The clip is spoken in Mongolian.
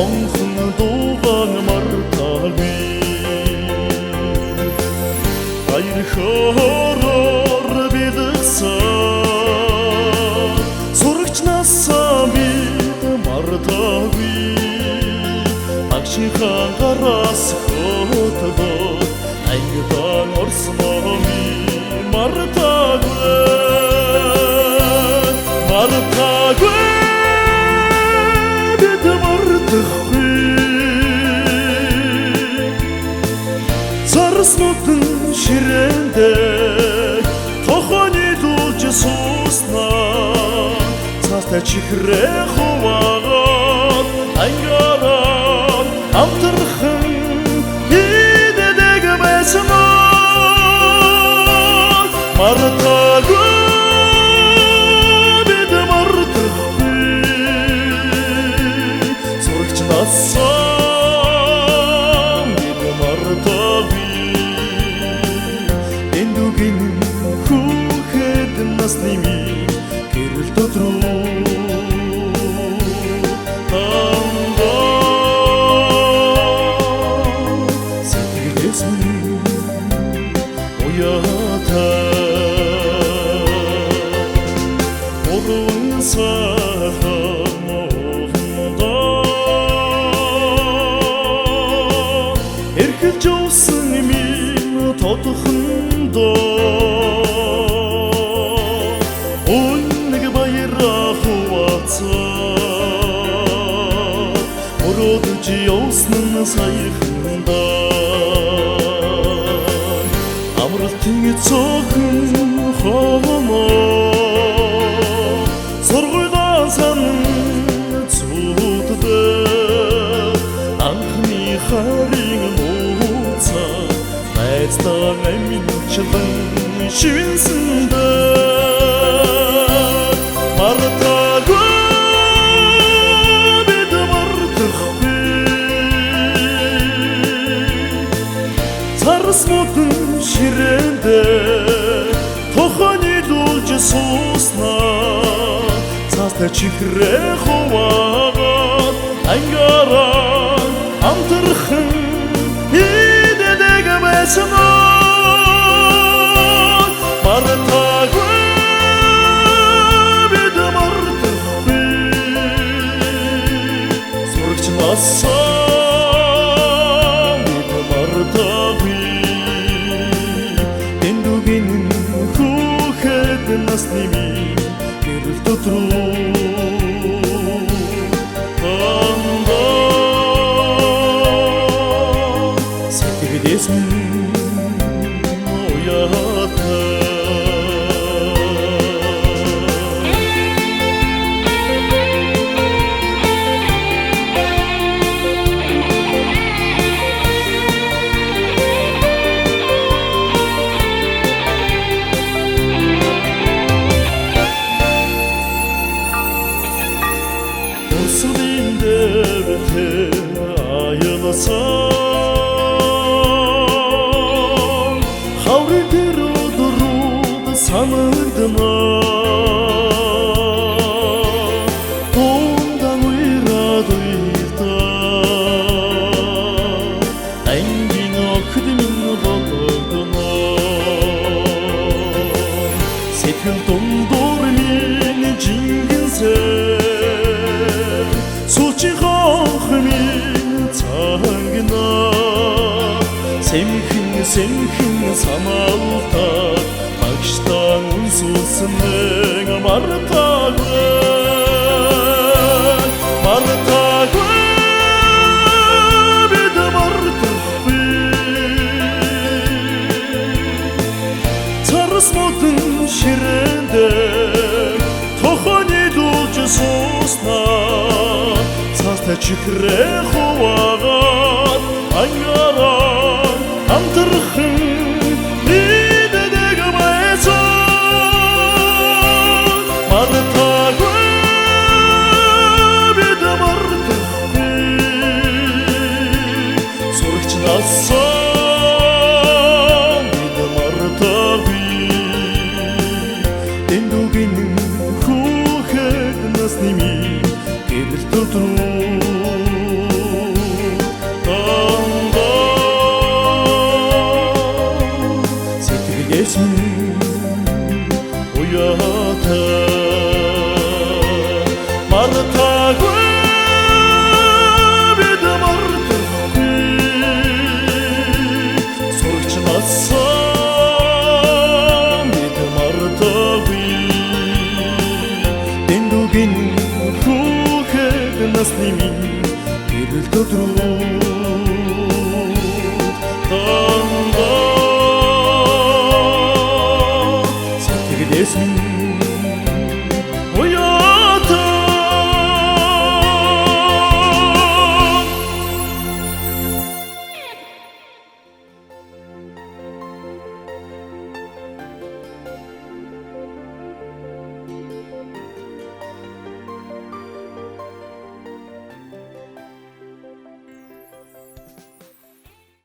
Онхон дуугаан мартаагүй Баяр хөөрөөр бэлгсэн Сурагчнаасаа бид мартаагүй Агшийнхаа гараас хөтлөө Ангидан орсноо мартаагүй Мартаагүй бид мартахгүй Царснуудын ширээндээ тохооны дуулж сууснаа Цаастай чихрээ хуваагаад ангаараа амтархан хидэдэг байсан Мартаагүй бид мартахгүй Сурагчнаасаа бид мартаагүй Эндүгэн хүүхэд насны минь гэрэл дотроо Сэтгэлээс минь уятаа Сайхан олондоо Эрхэлж явсан минь тодохондоо Үнэг баяраа хуваацаа Мөрөөдөж явсан саяхандаа Амралтын цохон хомоо Сургуйлаа санан цууддаг Анхны харин нууцаа Найздаа аминчлан шивэнсэндээ Мартаагүй бид мартахгүй Царснуудын ширээндээ тохооны дуулж сууснаа Цаастай чихрээ хуваагаад ангаараа амтархан хидэдэг байсан Мартаагүй бид мартахгүй Сурагчнаасаа бид мартаагүй Эндүгэн хүүхэд насны минь гэрэл дотроо Сэтгэлээс минь уятаа Аяласан хаврын тэр өдрүүд санагдана Тундан уйраад уйртаа Ангийн охид минь бодогдно Сэтгэл дундуур минь жингэнсээ Суучин хонх минь цангана Сэмхэн санаалтаа Багштан үнсүүлсэн мартаагүй Мартаагүй бид мартахгүй Царснуудын ширээндээ тохооны дуулж сууснаа Цаастай чихрээ хуваагаад ангаараа амтархан хидэдэг байсан Мартаагүй бид мартахгүй Сурагчнаасаа бид мартаагүй Эндүгэн хүүхэд насны минь гэрэл дотроо Эргэлт өдрүүд дандаа сэтгэлээс минь